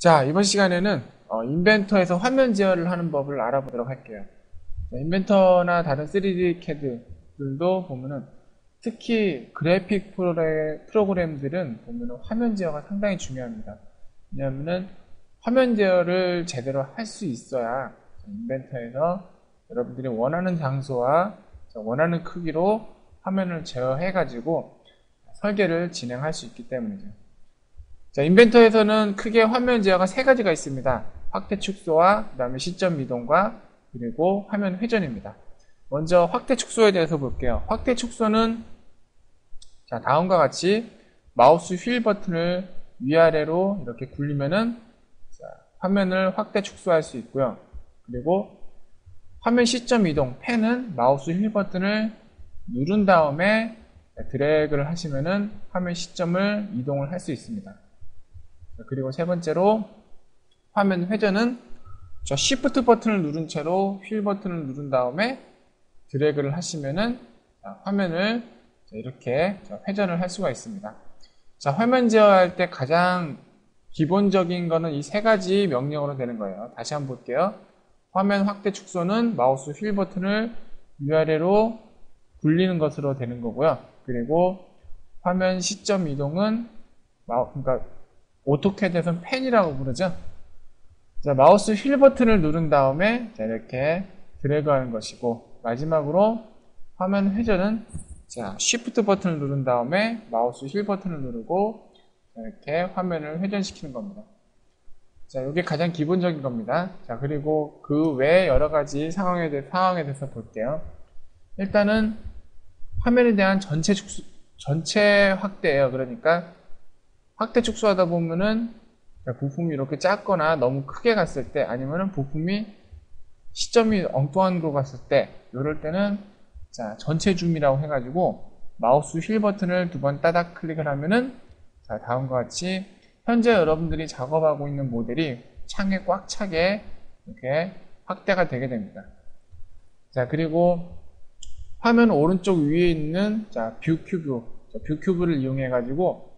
자, 이번 시간에는 인벤터에서 화면 제어를 하는 법을 알아보도록 할게요. 자, 인벤터나 다른 3D CAD들도 보면은 특히 그래픽 프로그램들은 보면은 화면 제어가 상당히 중요합니다. 왜냐하면은 화면 제어를 제대로 할 수 있어야 인벤터에서 여러분들이 원하는 장소와 원하는 크기로 화면을 제어해가지고 설계를 진행할 수 있기 때문이죠. 자, 인벤터에서는 크게 화면 제어가 세 가지가 있습니다. 확대 축소와 그 다음에 시점 이동과 그리고 화면 회전입니다. 먼저 확대 축소에 대해서 볼게요. 확대 축소는 자, 다음과 같이 마우스 휠 버튼을 위아래로 이렇게 굴리면은 자, 화면을 확대 축소할 수 있고요. 그리고 화면 시점 이동, 펜은 마우스 휠 버튼을 누른 다음에 드래그를 하시면은 화면 시점을 이동을 할 수 있습니다. 그리고 세 번째로 화면 회전은 저 Shift 버튼을 누른 채로 휠 버튼을 누른 다음에 드래그를 하시면은 화면을 이렇게 회전을 할 수가 있습니다. 자, 화면 제어할 때 가장 기본적인 거는 이 세 가지 명령으로 되는 거예요. 다시 한번 볼게요. 화면 확대 축소는 마우스 휠 버튼을 위아래로 굴리는 것으로 되는 거고요. 그리고 화면 시점 이동은 그러니까 오토캐드에서는 펜이라고 부르죠. 자, 마우스 휠 버튼을 누른 다음에 자, 이렇게 드래그하는 것이고, 마지막으로 화면 회전은 자, Shift 버튼을 누른 다음에 마우스 휠 버튼을 누르고 이렇게 화면을 회전시키는 겁니다. 자, 이게 가장 기본적인 겁니다. 자, 그리고 그 외에 여러 가지 상황에 대해서 볼게요. 일단은 화면에 대한 전체 확대예요. 그러니까 확대 축소하다 보면은 부품이 이렇게 작거나 너무 크게 갔을 때, 아니면은 부품이 시점이 엉뚱한 거 갔을 때, 이럴 때는 자, 전체 줌이라고 해가지고 마우스 휠 버튼을 두 번 따닥 클릭을 하면은 자, 다음과 같이 현재 여러분들이 작업하고 있는 모델이 창에 꽉 차게 이렇게 확대가 되게 됩니다. 자, 그리고 화면 오른쪽 위에 있는 자, 뷰 큐브를 이용해 가지고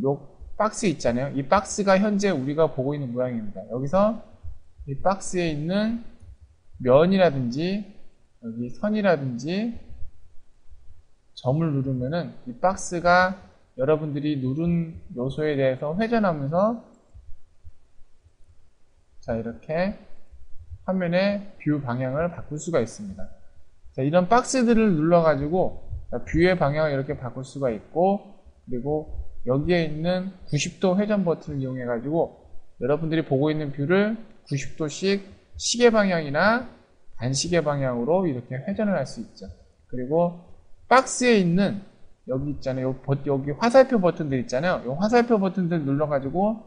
요 박스 있잖아요. 이 박스가 현재 우리가 보고 있는 모양입니다. 여기서 이 박스에 있는 면이라든지 여기 선이라든지 점을 누르면은 이 박스가 여러분들이 누른 요소에 대해서 회전하면서 자, 이렇게 화면의 뷰 방향을 바꿀 수가 있습니다. 자, 이런 박스들을 눌러가지고 뷰의 방향을 이렇게 바꿀 수가 있고, 그리고 여기에 있는 90도 회전 버튼을 이용해 가지고 여러분들이 보고 있는 뷰를 90도씩 시계 방향이나 반시계 방향으로 이렇게 회전을 할 수 있죠. 그리고 박스에 있는 여기 있잖아요. 여기 화살표 버튼들 있잖아요. 이 화살표 버튼들 눌러 가지고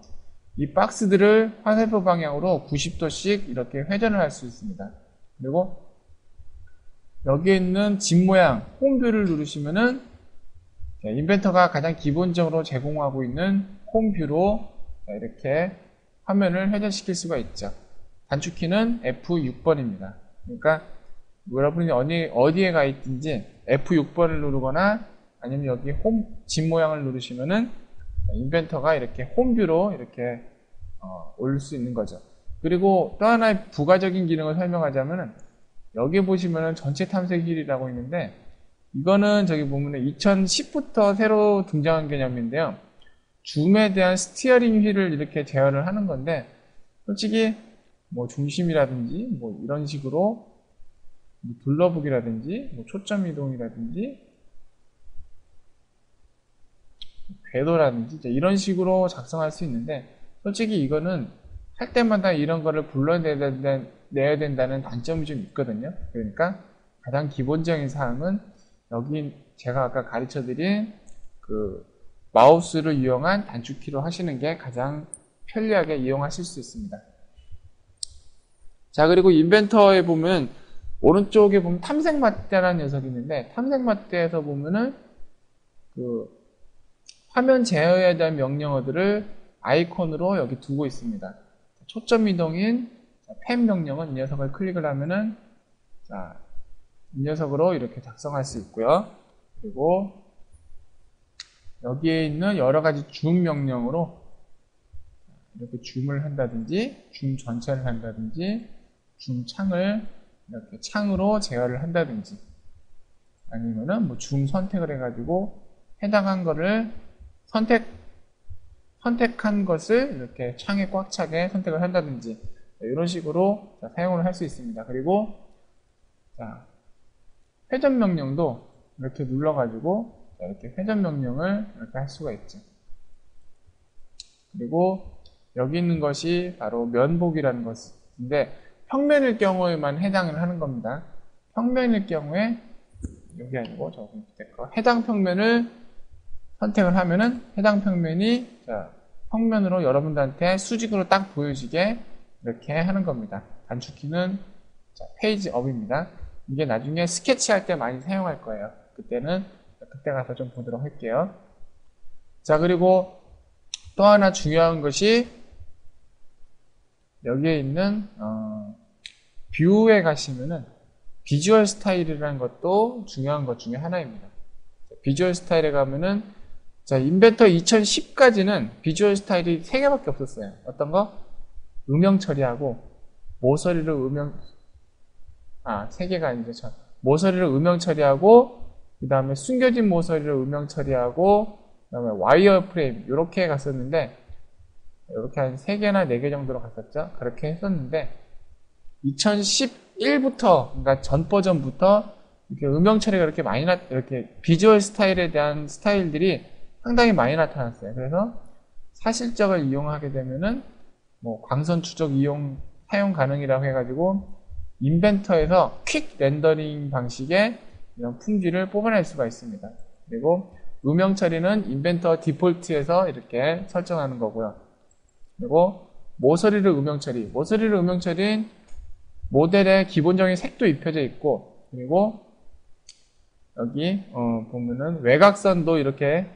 이 박스들을 화살표 방향으로 90도씩 이렇게 회전을 할 수 있습니다. 그리고 여기에 있는 집 모양 홈뷰를 누르시면은 인벤터가 가장 기본적으로 제공하고 있는 홈뷰로 이렇게 화면을 회전시킬 수가 있죠. 단축키는 F6번입니다. 그러니까 여러분이 어디에 가 있든지 F6번을 누르거나 아니면 여기 집 모양을 누르시면은 인벤터가 이렇게 홈뷰로 이렇게 올릴 수 있는 거죠. 그리고 또 하나의 부가적인 기능을 설명하자면은 여기 보시면은 전체 탐색 휠이라고 있는데, 이거는 저기 보면은 2010부터 새로 등장한 개념인데요. 줌에 대한 스티어링 휠을 이렇게 제어를 하는 건데, 솔직히 뭐 중심이라든지 뭐 이런 식으로 둘러보기라든지 뭐 초점 이동이라든지 궤도라든지 이런 식으로 작성할 수 있는데, 솔직히 이거는 할 때마다 이런 거를 불러내야 된다는 단점이 좀 있거든요. 그러니까 가장 기본적인 사항은 여기 제가 아까 가르쳐 드린 그 마우스를 이용한 단축키로 하시는 게 가장 편리하게 이용하실 수 있습니다. 자, 그리고 인벤터에 보면 오른쪽에 보면 탐색 맞대라는 녀석이 있는데, 탐색 맞대에서 보면은 그 화면 제어에 대한 명령어들을 아이콘으로 여기 두고 있습니다. 초점 이동인 펜 명령은 이 녀석을 클릭을 하면은 자, 이 녀석으로 이렇게 작성할 수 있고요. 그리고 여기에 있는 여러 가지 줌 명령으로 이렇게 줌을 한다든지, 줌 전체를 한다든지, 줌 창을 이렇게 창으로 제어를 한다든지, 아니면은 뭐 줌 선택을 해가지고 해당한 거를 선택한 것을 이렇게 창에 꽉 차게 선택을 한다든지, 이런 식으로 사용을 할 수 있습니다. 그리고 자, 회전 명령도 이렇게 눌러가지고 이렇게 회전 명령을 이렇게 할 수가 있죠. 그리고 여기 있는 것이 바로 면복이라는 것인데, 평면일 경우에만 해당을 하는 겁니다. 평면일 경우에 여기 아니고 저 밑에 거 해당 평면을 선택을 하면은 해당 평면이 평면으로 여러분들한테 수직으로 딱 보여지게 이렇게 하는 겁니다. 단축키는 페이지 업입니다. 이게 나중에 스케치할 때 많이 사용할 거예요. 그때 가서 좀 보도록 할게요. 자, 그리고 또 하나 중요한 것이 여기에 있는 뷰에 가시면은 비주얼 스타일이라는 것도 중요한 것 중에 하나입니다. 비주얼 스타일에 가면은 인벤터 2010까지는 비주얼 스타일이 3개밖에 없었어요. 어떤 거? 음영 처리하고 모서리로 3개가 아니죠. 모서리로 음영 처리하고, 그 다음에 숨겨진 모서리로 음영 처리하고, 그 다음에 와이어 프레임 이렇게 갔었는데, 이렇게 한 3개나 4개 정도로 갔었죠. 그렇게 했었는데 2011부터, 그러니까 전 버전부터 이렇게 음영 처리가 이렇게 많이 이렇게 비주얼 스타일에 대한 스타일들이 상당히 많이 나타났어요. 그래서 사실적을 이용하게 되면은 뭐 광선 추적 사용 가능이라고 해가지고 인벤터에서 퀵 렌더링 방식의 이런 품질을 뽑아낼 수가 있습니다. 그리고 음영 처리는 인벤터 디폴트에서 이렇게 설정하는 거고요. 그리고 모서리를 음영 처리. 모서리를 음영 처리는 모델의 기본적인 색도 입혀져 있고, 그리고 여기 보면은 외곽선도 이렇게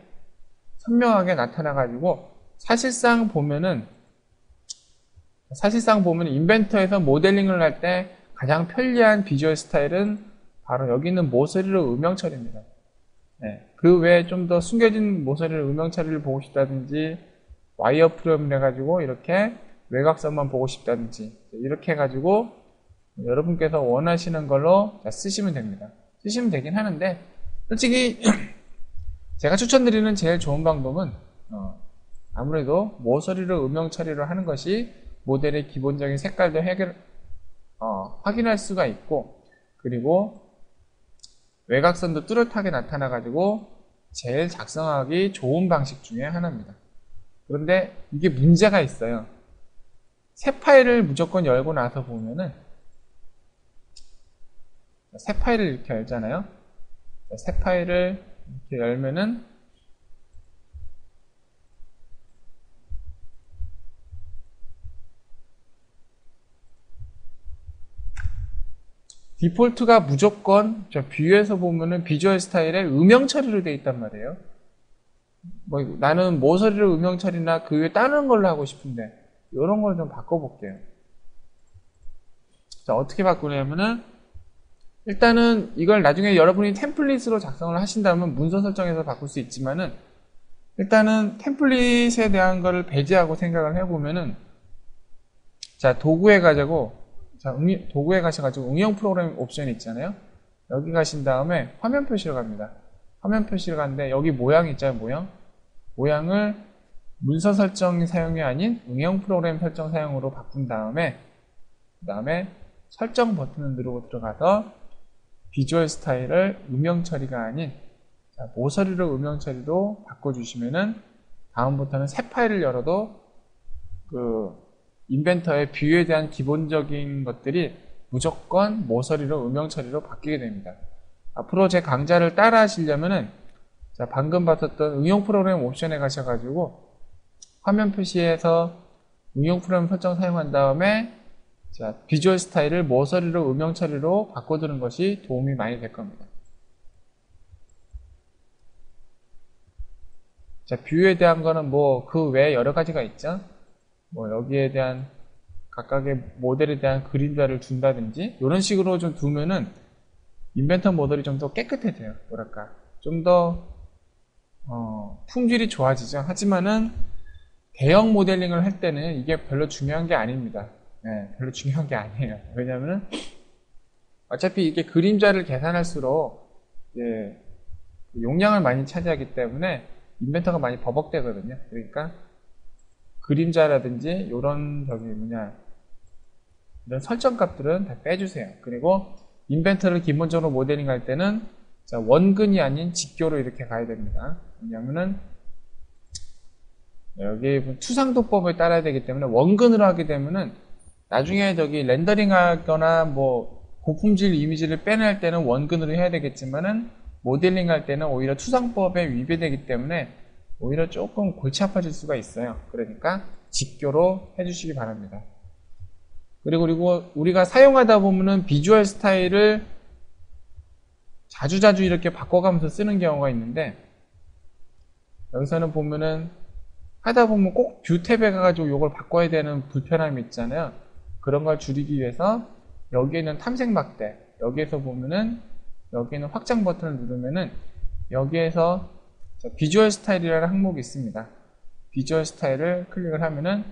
선명하게 나타나가지고 사실상 보면은 인벤터에서 모델링을 할 때 가장 편리한 비주얼 스타일은 바로 여기 있는 모서리로 음영 처리입니다. 네, 그 외에 좀 더 숨겨진 모서리를 음영 처리를 보고 싶다든지, 와이어 프레임을 해가지고 이렇게 외곽선만 보고 싶다든지, 이렇게 해가지고 여러분께서 원하시는 걸로 쓰시면 됩니다. 쓰시면 되긴 하는데, 솔직히 제가 추천드리는 제일 좋은 방법은 아무래도 모서리로 음영 처리를 하는 것이 모델의 기본적인 색깔도 확인할 수가 있고, 그리고 외곽선도 뚜렷하게 나타나가지고 제일 작성하기 좋은 방식 중에 하나입니다. 그런데 이게 문제가 있어요. 새 파일을 무조건 열고 나서 보면은, 새 파일을 이렇게 열잖아요. 새 파일을 이렇게 열면은 디폴트가 무조건 뷰에서 보면은 비주얼 스타일에 음영 처리로 되어 있단 말이에요. 뭐 나는 모서리로 음영 처리나 그 외에 다른 걸로 하고 싶은데 이런 걸 좀 바꿔볼게요. 자, 어떻게 바꾸냐면은 일단은 이걸 나중에 여러분이 템플릿으로 작성을 하신다면 문서 설정에서 바꿀 수 있지만은, 일단은 템플릿에 대한 거를 배제하고 생각을 해보면은, 자, 도구에 가셔가지고 응용 프로그램 옵션이 있잖아요. 여기 가신 다음에 화면 표시로 갑니다. 화면 표시로 갔는데 여기 모양 있잖아요. 모양을 문서 설정 사용이 아닌 응용 프로그램 설정 사용으로 바꾼 다음에, 그 다음에 설정 버튼을 누르고 들어가서 비주얼 스타일을 음영 처리가 아닌 모서리로 음영 처리로 바꿔주시면은 다음부터는 새 파일을 열어도 그 인벤터의 뷰에 대한 기본적인 것들이 무조건 모서리로 음영 처리로 바뀌게 됩니다. 앞으로 제 강좌를 따라 하시려면은 방금 봤었던 응용 프로그램 옵션에 가셔가지고 화면 표시에서 응용 프로그램 설정 사용한 다음에 비주얼 스타일을 모서리로 음영 처리로 바꿔두는 것이 도움이 많이 될 겁니다. 자, 뷰에 대한 거는 뭐 그 외에 여러 가지가 있죠. 뭐 여기에 대한 각각의 모델에 대한 그림자를 준다든지 이런 식으로 좀 두면은 인벤터 모델이 좀 더 깨끗해져요. 뭐랄까 좀 더 품질이 좋아지죠. 하지만은 대형 모델링을 할 때는 이게 별로 중요한 게 아닙니다. 네, 별로 중요한 게 아니에요. 왜냐면은 어차피 이게 그림자를 계산할수록 예, 용량을 많이 차지하기 때문에 인벤터가 많이 버벅대거든요. 그러니까 그림자라든지 이런 이런 설정 값들은 다 빼주세요. 그리고 인벤터를 기본적으로 모델링 할 때는 원근이 아닌 직교로 이렇게 가야 됩니다. 왜냐면은 여기 추상도법을 따라야 되기 때문에 원근으로 하게 되면은 나중에 렌더링 하거나 고품질 이미지를 빼낼 때는 원근으로 해야 되겠지만은 모델링 할 때는 오히려 추상법에 위배되기 때문에 오히려 조금 골치 아파질 수가 있어요. 그러니까 직교로 해주시기 바랍니다. 그리고 우리가 사용하다 보면은 비주얼 스타일을 자주자주 이렇게 바꿔가면서 쓰는 경우가 있는데 여기서는 보면은 하다 보면 꼭 뷰 탭에 가가지고 이걸 바꿔야 되는 불편함이 있잖아요. 그런 걸 줄이기 위해서 여기에는 탐색 막대, 여기에서 보면은 여기에는 확장 버튼을 누르면은 여기에서 비주얼 스타일이라는 항목이 있습니다. 비주얼 스타일을 클릭을 하면은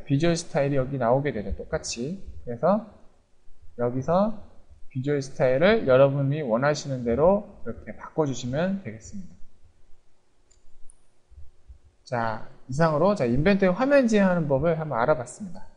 비주얼 스타일이 여기 나오게 되죠. 똑같이. 그래서 여기서 비주얼 스타일을 여러분이 원하시는 대로 이렇게 바꿔주시면 되겠습니다. 자, 이상으로 인벤토에 화면 제한하는 법을 한번 알아봤습니다.